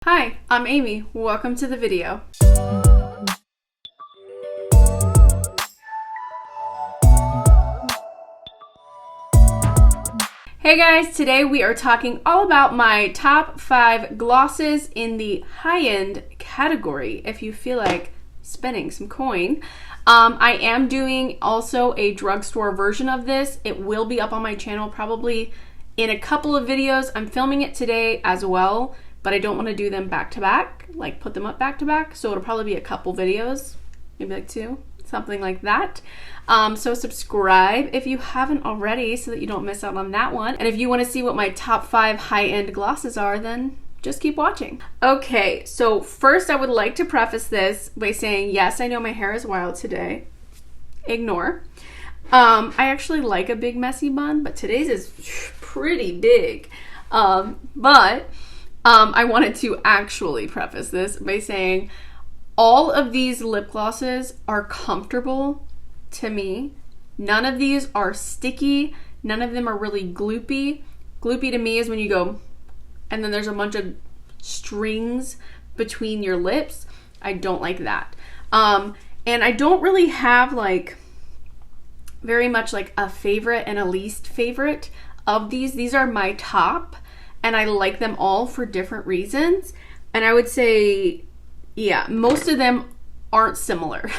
Hi, I'm Amy. Welcome to the video. Hey guys, today we are talking all about my top 5 glosses in the high-end category if you feel like spending some coin. I am doing also a drugstore version of this. It will be up on my channel probably in a couple of videos. I'm filming it today as well, but I don't want to do them back to back, like put them up back to back. So it'll probably be a couple videos, maybe like 2, something like that. So subscribe if you haven't already so that you don't miss out on that one. And if you want to see what my top 5 high-end glosses are, then just keep watching. Okay, so first I would like to preface this by saying, yes, I know my hair is wild today. Ignore. I actually like a big messy bun, but today's is pretty big. I wanted to actually preface this by saying all of these lip glosses are comfortable to me. None of these are sticky. None of them are really gloopy. Gloopy to me is when you go and then there's a bunch of strings between your lips. I don't like that. And I don't really have like very much like a favorite and a least favorite of these. These are my top. And I like them all for different reasons. And I would say, yeah, most of them aren't similar.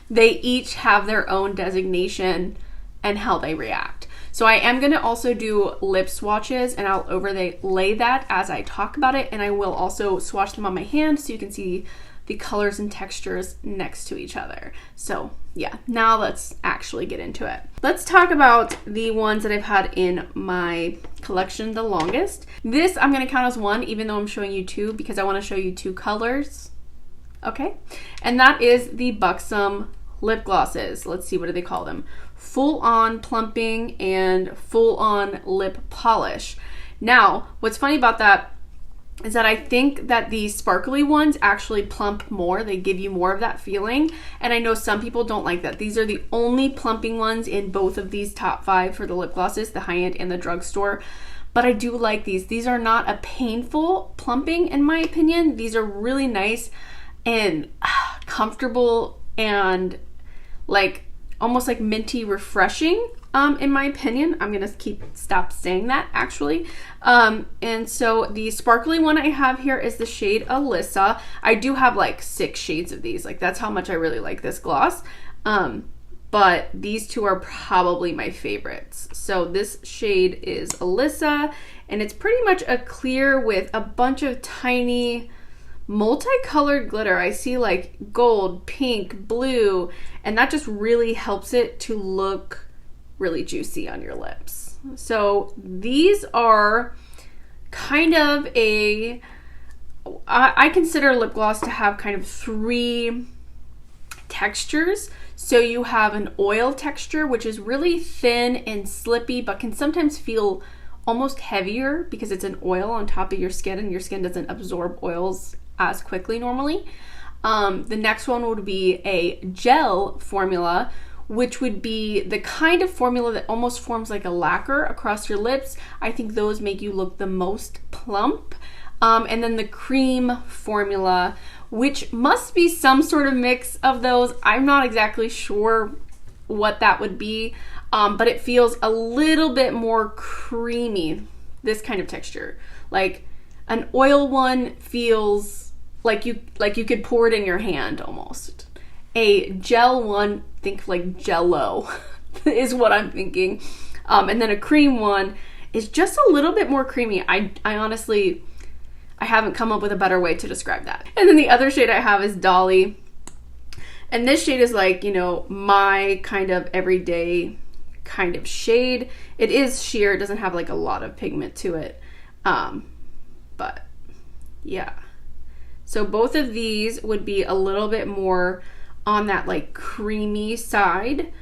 They each have their own designation and how they react. So I am going to also do lip swatches, and I'll overlay that as I talk about it. And I will also swatch them on my hand so you can see the colors and textures next to each other. So yeah, now let's actually get into it. Let's talk about the ones that I've had in my collection the longest. This I'm going to count as one, even though I'm showing you 2, because I want to show you 2 colors. Okay, and that is the Buxom lip glosses. Let's see, what do they call them? Full on plumping and full on lip polish. Now, what's funny about that is that I think that the sparkly ones actually plump more. They give you more of that feeling. And I know some people don't like that. These are the only plumping ones in both of these top 5 for the lip glosses, the high-end and the drugstore. But I do like these. These are not a painful plumping, in my opinion. These are really nice and comfortable and like almost like minty refreshing. In my opinion. I'm gonna stop saying that actually. And so the sparkly one I have here is the shade Alyssa. I do have like 6 shades of these. Like that's how much I really like this gloss. But these 2 are probably my favorites. So this shade is Alyssa, and it's pretty much a clear with a bunch of tiny multicolored glitter. I see like gold, pink, blue, and that just really helps it to look really juicy on your lips. So these are kind of I consider lip gloss to have kind of 3 textures. So you have an oil texture, which is really thin and slippy, but can sometimes feel almost heavier because it's an oil on top of your skin and your skin doesn't absorb oils as quickly normally. The next one would be a gel formula, which would be the kind of formula that almost forms like a lacquer across your lips. I think those make you look the most plump. And then the cream formula, which must be some sort of mix of those. I'm not exactly sure what that would be, but it feels a little bit more creamy, this kind of texture. Like an oil one feels like you could pour it in your hand almost. A gel one, think like Jell-O is what I'm thinking. And then a cream one is just a little bit more creamy. I honestly, I haven't come up with a better way to describe that. And then the other shade I have is Dolly. And this shade is like, you know, my kind of everyday kind of shade. It is sheer, it doesn't have like a lot of pigment to it. But yeah. So both of these would be a little bit more on that like creamy side,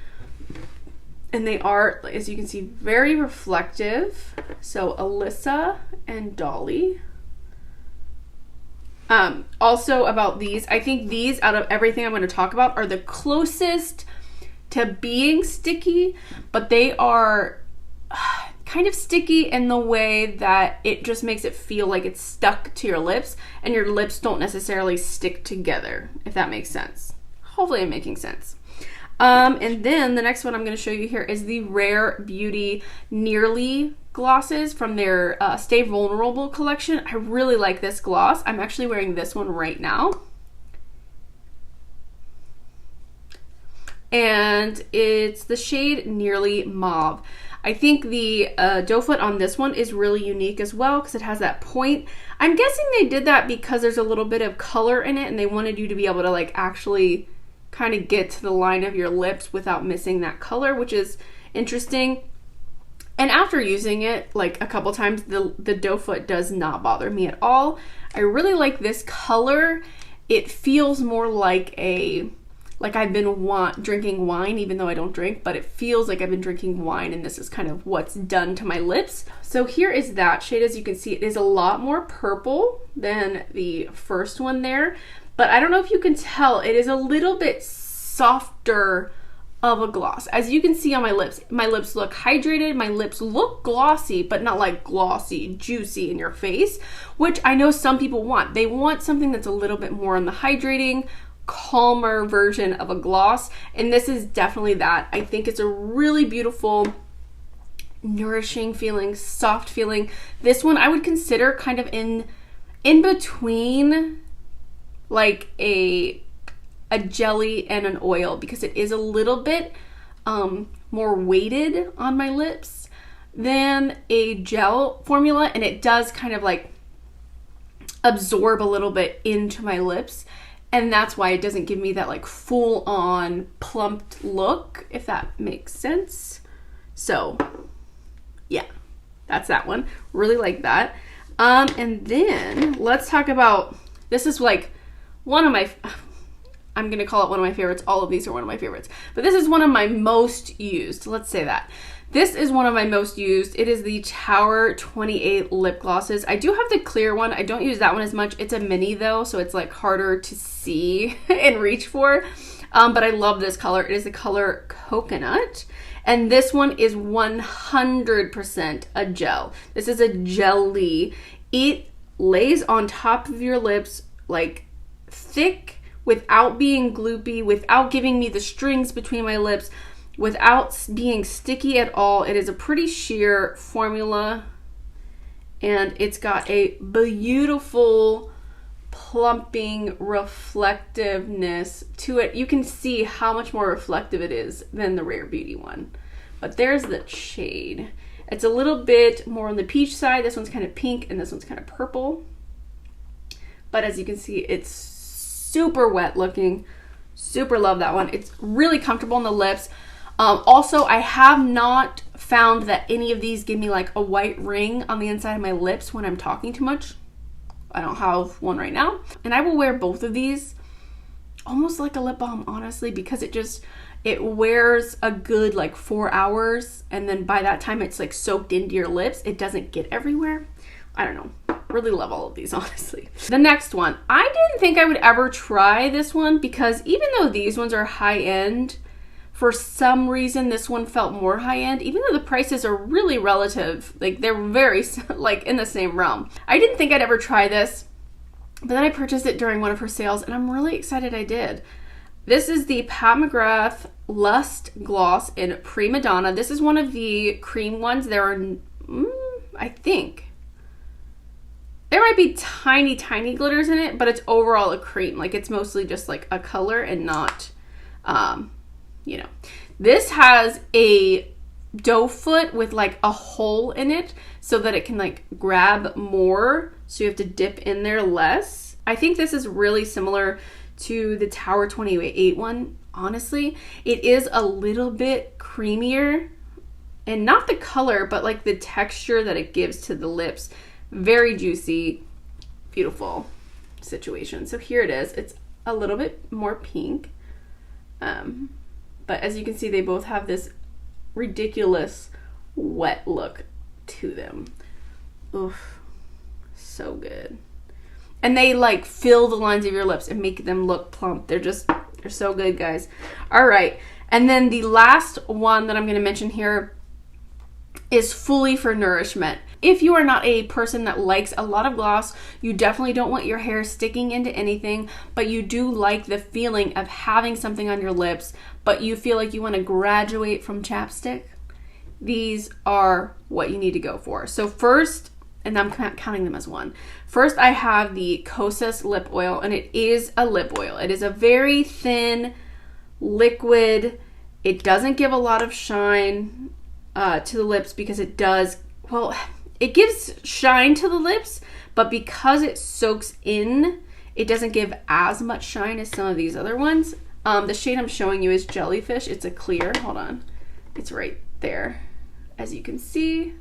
and they are, as you can see, very reflective. So Alyssa and Dolly. Also about these, I think these out of everything I'm going to talk about are the closest to being sticky, but they are kind of sticky in the way that it just makes it feel like it's stuck to your lips, and your lips don't necessarily stick together, if that makes sense. Hopefully I'm making sense. And then the next one I'm going to show you here is the Rare Beauty Nearly glosses from their Stay Vulnerable collection. I really like this gloss. I'm actually wearing this one right now. And it's the shade Nearly Mauve. I think the doe foot on this one is really unique as well because it has that point. I'm guessing they did that because there's a little bit of color in it and they wanted you to be able to like actually kind of get to the line of your lips without missing that color, which is interesting. And after using it like a couple times, the doe foot does not bother me at all. I really like this color. It feels more like I've been drinking wine, even though I don't drink, but it feels like I've been drinking wine, and this is kind of what's done to my lips. So here is that shade. As you can see, it is a lot more purple than the first one there, but I don't know if you can tell, it is a little bit softer of a gloss. As you can see on my lips look hydrated, my lips look glossy, but not like glossy, juicy in your face, which I know some people want. They want something that's a little bit more on the hydrating, calmer version of a gloss, and this is definitely that. I think it's a really beautiful, nourishing feeling, soft feeling. This one I would consider kind of in between like a jelly and an oil, because it is a little bit more weighted on my lips than a gel formula, and it does kind of like absorb a little bit into my lips. And that's why it doesn't give me that like full on plumped look, if that makes sense. So yeah, that's that one. Really like that. And then let's talk about, this is like one of my, I'm going to call it one of my favorites. All of these are one of my favorites, but this is one of my most used. Let's say that. This is one of my most used. It is the Tower 28 lip glosses. I do have the clear one. I don't use that one as much. It's a mini though, so it's like harder to see and reach for. But I love this color. It is the color Coconut. And this one is 100% a gel. This is a jelly. It lays on top of your lips like thick without being gloopy, without giving me the strings between my lips, without being sticky at all. It is a pretty sheer formula, and it's got a beautiful plumping reflectiveness to it. You can see how much more reflective it is than the Rare Beauty one. But there's the shade. It's a little bit more on the peach side. This one's kind of pink and this one's kind of purple. But as you can see, it's super wet looking. Super love that one. It's really comfortable on the lips. Also, I have not found that any of these give me like a white ring on the inside of my lips when I'm talking too much. I don't have one right now. And I will wear both of these almost like a lip balm, honestly, because it wears a good like 4 hours. And then by that time it's like soaked into your lips. It doesn't get everywhere. I don't know. Really love all of these, honestly. The next one. I didn't think I would ever try this one because even though these ones are high end, for some reason, this one felt more high-end, even though the prices are really relative. Like, they're very, like, in the same realm. I didn't think I'd ever try this, but then I purchased it during one of her sales, and I'm really excited I did. This is the Pat McGrath Lust Gloss in Prima Donna. This is one of the cream ones. There are, I think, there might be tiny, tiny glitters in it, but it's overall a cream. Like, it's mostly just, like, a color and not, you know. This has a doe foot with like a hole in it so that it can like grab more, so you have to dip in there less. I think this is really similar to the Tower 28 one, honestly. It is a little bit creamier, and not the color, but like the texture that it gives to the lips. Very juicy, beautiful situation. So here it is. It's a little bit more pink. But as you can see, they both have this ridiculous wet look to them. Oof, so good. And they like fill the lines of your lips and make them look plump. They're so good, guys. All right. And then the last one that I'm going to mention here is fully for nourishment. If you are not a person that likes a lot of gloss, you definitely don't want your hair sticking into anything, but you do like the feeling of having something on your lips, but you feel like you want to graduate from chapstick, these are what you need to go for. So first, and I'm counting them as one. First, I have the Kosas lip oil, and it is a lip oil. It is a very thin liquid. It doesn't give a lot of shine to the lips because it does, well, it gives shine to the lips, but because it soaks in, it doesn't give as much shine as some of these other ones. The shade I'm showing you is Jellyfish. It's a clear. Hold on. It's right there. As you can see,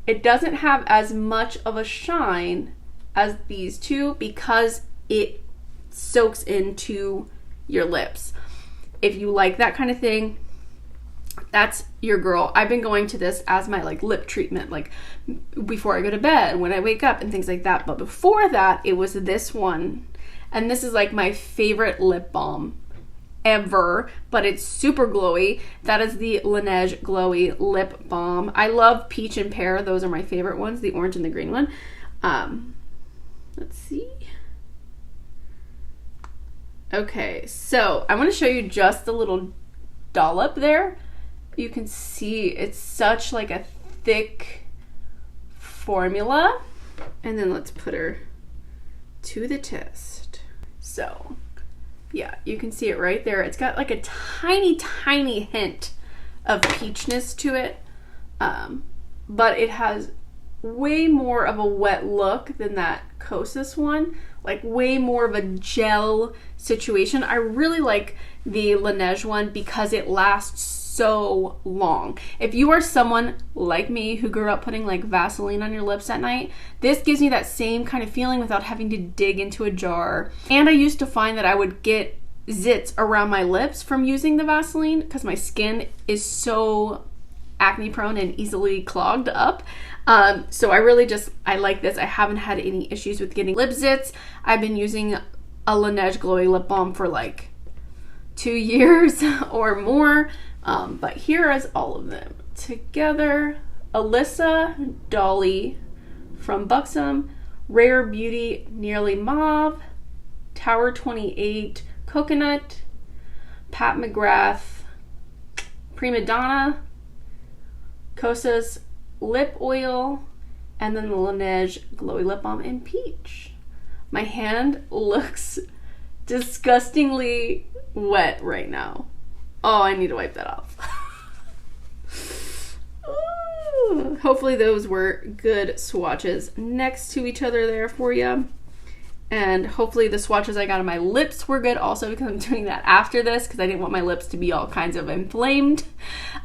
it doesn't have as much of a shine as these two because it soaks into your lips. If you like that kind of thing, that's your girl. I've been going to this as my like lip treatment, like before I go to bed, when I wake up and things like that. But before that, it was this one. And this is like my favorite lip balm ever, but it's super glowy. That is the Laneige Glowy Lip Balm. I love peach and pear. Those are my favorite ones, the orange and the green one. Let's see. Okay, so I want to show you just a little dollop there. You can see it's such like a thick formula. And then let's put her to the test. So yeah, you can see it right there. It's got like a tiny, tiny hint of peachness to it. But it has way more of a wet look than that Kosas one. Like way more of a gel situation. I really like the Laneige one because it lasts so long. If you are someone like me who grew up putting like Vaseline on your lips at night, this gives me that same kind of feeling without having to dig into a jar. And I used to find that I would get zits around my lips from using the Vaseline because my skin is so acne prone and easily clogged up. So I like this. I haven't had any issues with getting lip zits. I've been using a Laneige Glowy Lip Balm for like 2 years or more. But here is all of them together. Alyssa Dolly from Buxom, Rare Beauty Nearly Mauve, Tower 28 Coconut, Pat McGrath Prima Donna, Kosas Lip Oil, and then the Laneige Glowy Lip Balm in Peach. My hand looks disgustingly wet right now. Oh, I need to wipe that off. Ooh, hopefully those were good swatches next to each other there for you. And hopefully the swatches I got on my lips were good also, because I'm doing that after this because I didn't want my lips to be all kinds of inflamed.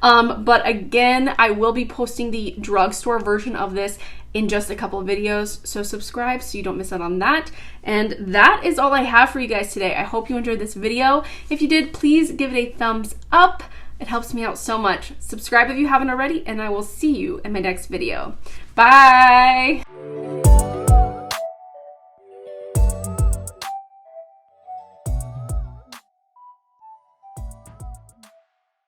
But again, I will be posting the drugstore version of this in just a couple of videos, so subscribe so you don't miss out on that. And that is all I have for you guys today. I hope you enjoyed this video. If you did, please give it a thumbs up. It helps me out so much. Subscribe if you haven't already, and I will see you in my next video. Bye!